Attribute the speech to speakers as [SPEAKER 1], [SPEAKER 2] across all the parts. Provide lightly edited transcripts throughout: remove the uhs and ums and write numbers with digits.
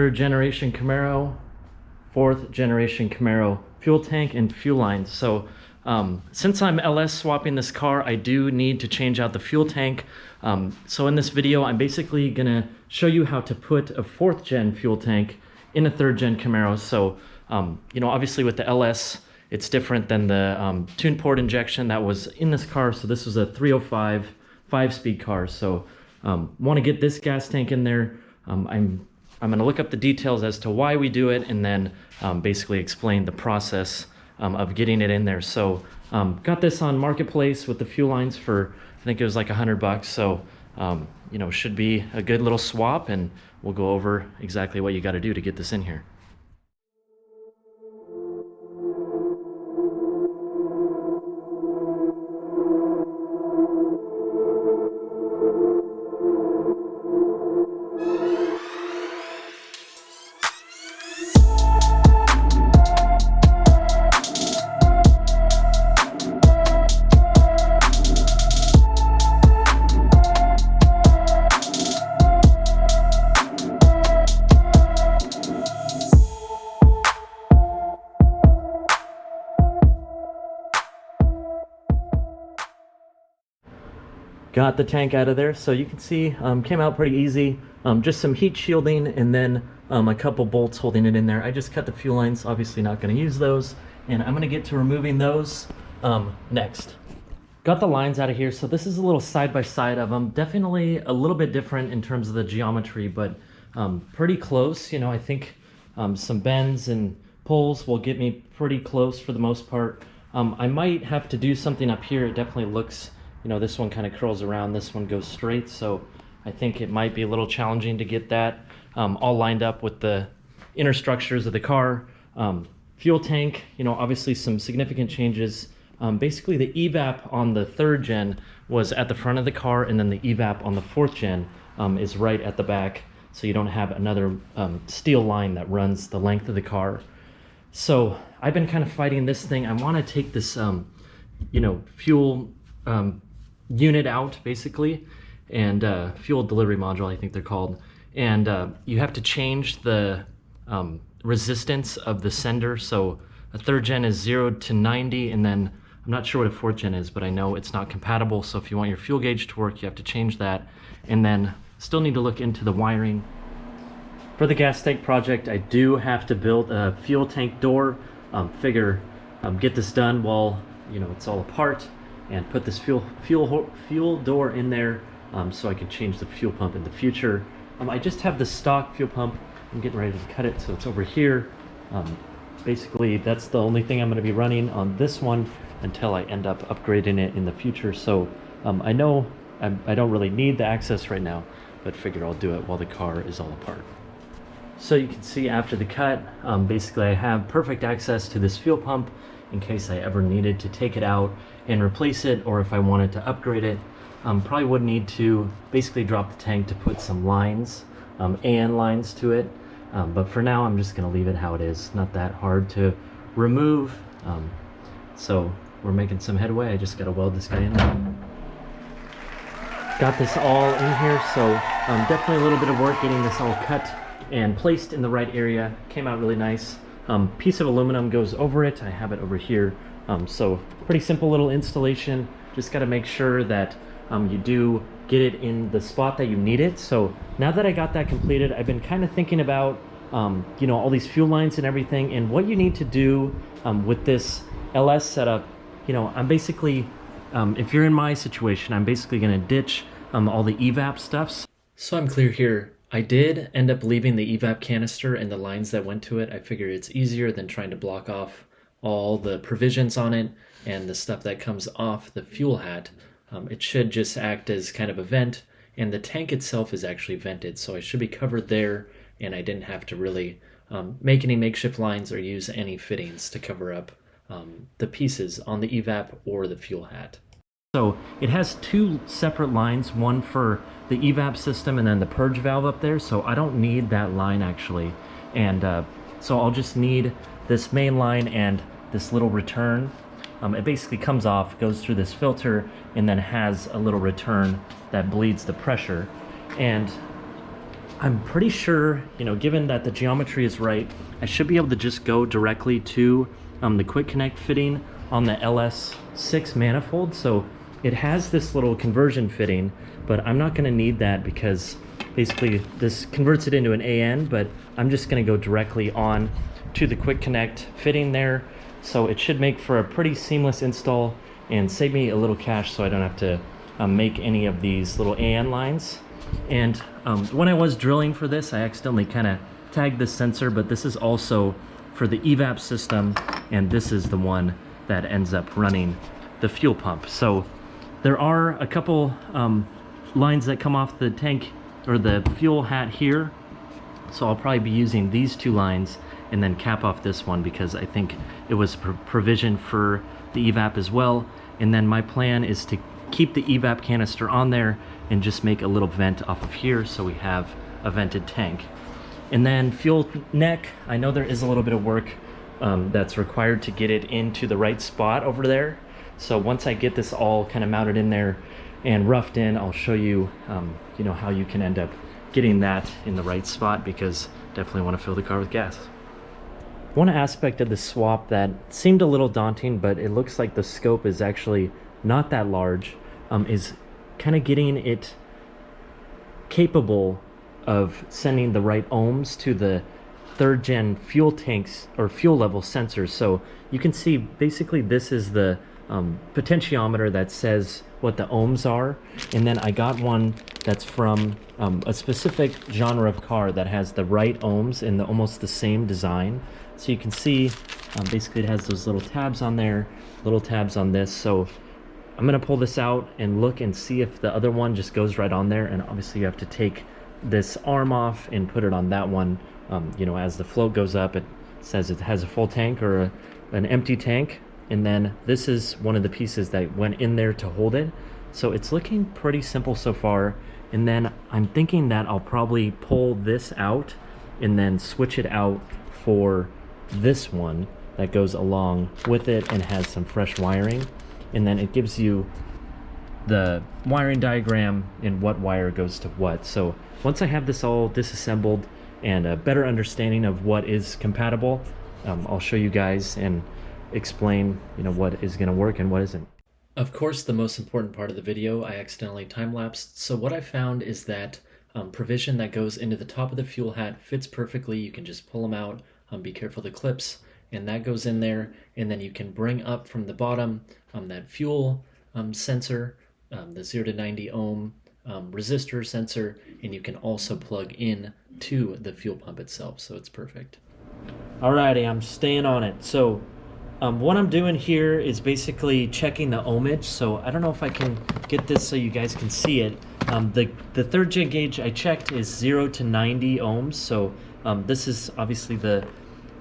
[SPEAKER 1] third generation Camaro, fourth generation Camaro fuel tank and fuel lines. So since I'm LS swapping this car, I do need to change out the fuel tank. So in this video, I'm basically gonna show you how to put a fourth gen fuel tank in a third gen Camaro. So, you know, obviously with the LS, it's different than the tune port injection that was in this car. So this was a 305 5-speed car. So want to get this gas tank in there. I'm going to look up the details as to why we do it, and then basically explain the process of getting it in there. So got this on Marketplace with the fuel lines for, I think it was like $100. So, you know, should be a good little swap, and we'll go over exactly what you got to do to get this in here. Got the tank out of there, so you can see came out pretty easy. Just some heat shielding and then a couple bolts holding it in there. I just cut the fuel lines, obviously not going to use those, and I'm going to get to removing those next. Got the lines out of here, so this is a little side by side of them. Definitely a little bit different in terms of the geometry, but pretty close. You know, I think some bends and pulls will get me pretty close for the most part. I might have to do something up here. It definitely looks, you know, this one kind of curls around, this one goes straight, so I think it might be a little challenging to get that all lined up with the inner structures of the car. Fuel tank, you know, obviously some significant changes. Basically the evap on the third gen was at the front of the car, and then the evap on the fourth gen is right at the back, so you don't have another steel line that runs the length of the car. So I've been kind of fighting this thing. I want to take this, you know, fuel unit out basically, and fuel delivery module, I think they're called, and you have to change the resistance of the sender. So a third gen is 0 to 90, and then I'm not sure what a fourth gen is, but I know it's not compatible. So if you want your fuel gauge to work, you have to change that, and then still need to look into the wiring. For the gas tank project, I do have to build a fuel tank door. Figure get this done while, you know, it's all apart, and put this fuel door in there so I can change the fuel pump in the future. I just have the stock fuel pump. I'm getting ready to cut it, so it's over here. Basically, that's the only thing I'm going to be running on this one until I end up upgrading it in the future. So I know I don't really need the access right now, but figured I'll do it while the car is all apart. So you can see after the cut, basically I have perfect access to this fuel pump in case I ever needed to take it out and replace it, or if I wanted to upgrade it. Probably would need to basically drop the tank to put some lines, AN lines to it, but for now I'm just going to leave it how it is. Not that hard to remove, so we're making some headway. I just got to weld this guy in there. Got this all in here, so definitely a little bit of work getting this all cut and placed in the right area. Came out really nice. Piece of aluminum goes over it. I have it over here. So pretty simple little installation. Just got to make sure that you do get it in the spot that you need it. So now that I got that completed, I've been kind of thinking about you know, all these fuel lines and everything, and what you need to do with this LS setup. You know, I'm basically, if you're in my situation, I'm basically going to ditch all the evap stuffs. So I'm clear here. I did end up leaving the evap canister and the lines that went to it. I figured it's easier than trying to block off all the provisions on it and the stuff that comes off the fuel hat. It should just act as kind of a vent, and the tank itself is actually vented, so I should be covered there, and I didn't have to really make any makeshift lines or use any fittings to cover up the pieces on the evap or the fuel hat. So it has two separate lines, one for the evap system and then the purge valve up there, so I don't need that line actually. And so I'll just need this main line and this little return. It basically comes off, goes through this filter, and then has a little return that bleeds the pressure. And I'm pretty sure, you know, given that the geometry is right, I should be able to just go directly to the quick connect fitting on the LS6 manifold. So it has this little conversion fitting, but I'm not going to need that because basically this converts it into an AN, but I'm just going to go directly on to the quick connect fitting there. So it should make for a pretty seamless install and save me a little cash so I don't have to make any of these little AN lines. And when I was drilling for this, I accidentally kind of tagged this sensor, but this is also for the evap system, and this is the one that ends up running the fuel pump. So there are a couple lines that come off the tank or the fuel hat here, so I'll probably be using these two lines and then cap off this one because I think it was provision for the evap as well. And then my plan is to keep the evap canister on there and just make a little vent off of here so we have a vented tank. And then fuel neck, I know there is a little bit of work that's required to get it into the right spot over there. So once I get this all kind of mounted in there and roughed in, I'll show you, you know, how you can end up getting that in the right spot, because definitely want to fill the car with gas. One aspect of the swap that seemed a little daunting, but it looks like the scope is actually not that large, is kind of getting it capable of sending the right ohms to the third gen fuel tanks or fuel level sensors. So you can see basically this is the potentiometer that says what the ohms are, and then I got one that's from a specific genre of car that has the right ohms in almost the same design. So you can see basically it has those little tabs on there, little tabs on this. So I'm gonna pull this out and look and see if the other one just goes right on there, and obviously you have to take this arm off and put it on that one. You know, as the float goes up, it says it has a full tank or an empty tank, and then this is one of the pieces that went in there to hold it. So it's looking pretty simple so far, and then I'm thinking that I'll probably pull this out and then switch it out for this one that goes along with it and has some fresh wiring, and then it gives you the wiring diagram and what wire goes to what. So once I have this all disassembled and a better understanding of what is compatible, I'll show you guys and explain, you know, what is going to work and what isn't. Of course, the most important part of the video I accidentally time-lapsed. So what I found is that provision that goes into the top of the fuel hat fits perfectly. You can just pull them out, be careful of the clips, and that goes in there. And then you can bring up from the bottom that fuel sensor, the 0 to 90 ohm resistor sensor, and you can also plug in to the fuel pump itself, so it's perfect. Alrighty, I'm staying on it. So what I'm doing here is basically checking the ohmage. So I don't know if I can get this so you guys can see it. The third gen gauge I checked is 0 to 90 ohms. So this is obviously the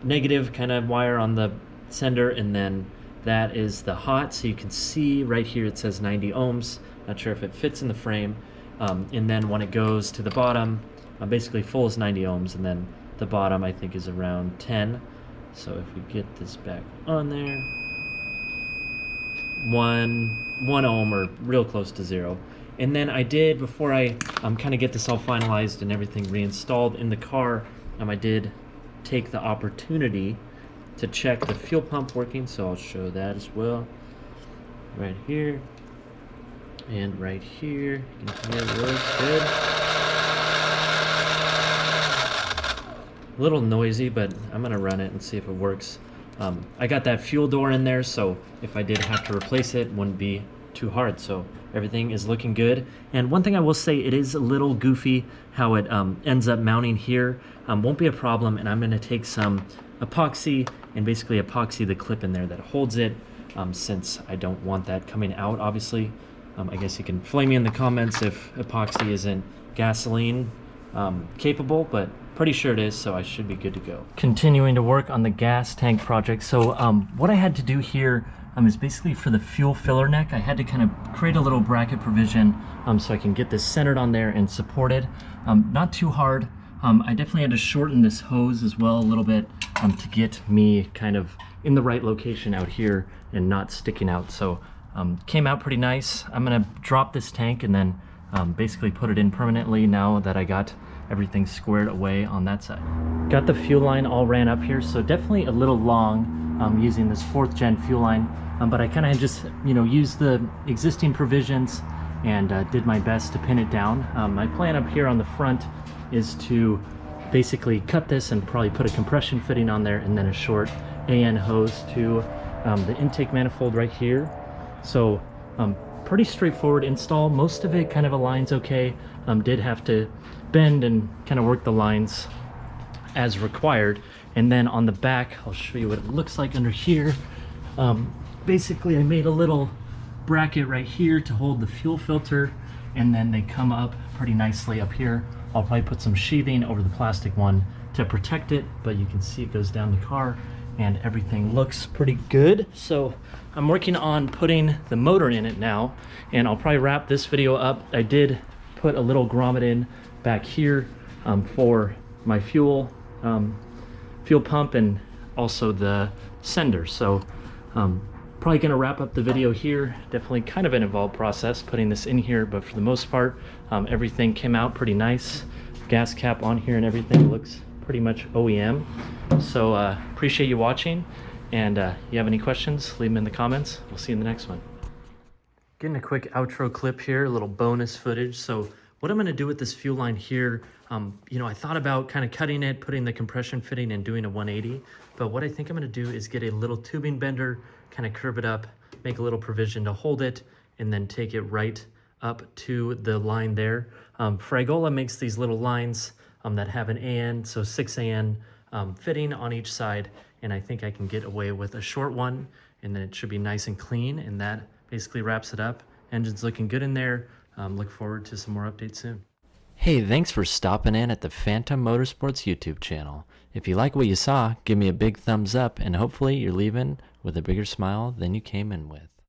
[SPEAKER 1] negative kind of wire on the sender, and then that is the hot. So you can see right here it says 90 ohms. Not sure if it fits in the frame. And then when it goes to the bottom, basically full is 90 ohms, and then the bottom I think is around 10. So if we get this back on there, one ohm or real close to 0. And then I did, before I kind of get this all finalized and everything reinstalled in the car, I did take the opportunity to check the fuel pump working, so I'll show that as well. Right here and right here, you can hear it works good. A little noisy, but I'm gonna run it and see if it works. I got that fuel door in there, so if I did have to replace it, it wouldn't be too hard. So everything is looking good. And one thing I will say, it is a little goofy how it ends up mounting here. Won't be a problem, and I'm gonna take some epoxy and basically epoxy the clip in there that holds it, since I don't want that coming out, obviously. I guess you can flame me in the comments if epoxy isn't gasoline capable, but pretty sure it is, so I should be good to go. Continuing to work on the gas tank project. So what I had to do here is basically for the fuel filler neck, I had to kind of create a little bracket provision so I can get this centered on there and support it. Not too hard. I definitely had to shorten this hose as well a little bit to get me kind of in the right location out here and not sticking out. So came out pretty nice. I'm gonna drop this tank and then basically put it in permanently now that I got everything squared away on that side. Got the fuel line all ran up here, so definitely a little long using this 4th gen fuel line, but I kind of just, you know, used the existing provisions and did my best to pin it down. My plan up here on the front is to basically cut this and probably put a compression fitting on there, and then a short AN hose to the intake manifold right here. So pretty straightforward install. Most of it kind of aligns okay. Did have to bend and kind of work the lines as required. And then on the back, I'll show you what it looks like under here. Basically I made a little bracket right here to hold the fuel filter, and then they come up pretty nicely up here. I'll probably put some sheathing over the plastic one to protect it, but you can see it goes down the car and everything looks pretty good. So I'm working on putting the motor in it now, and I'll probably wrap this video up. I did put a little grommet in back here for my fuel pump and also the sender. So probably gonna wrap up the video here. Definitely kind of an involved process putting this in here, but for the most part, everything came out pretty nice. Gas cap on here and everything looks pretty much OEM. So appreciate you watching, and you have any questions, leave them in the comments. We'll see you in the next one. Getting a quick outro clip here, a little bonus footage. So what I'm gonna do with this fuel line here, you know, I thought about kind of cutting it, putting the compression fitting and doing a 180, but what I think I'm gonna do is get a little tubing bender, kind of curve it up, make a little provision to hold it, and then take it right up to the line there. Fragola makes these little lines that have an AN, so 6 AN fitting on each side, and I think I can get away with a short one, and then it should be nice and clean, and that basically wraps it up. Engine's looking good in there. Look forward to some more updates soon. Hey, thanks for stopping in at the Phantom Motorsports YouTube channel. If you like what you saw, give me a big thumbs up, and hopefully you're leaving with a bigger smile than you came in with.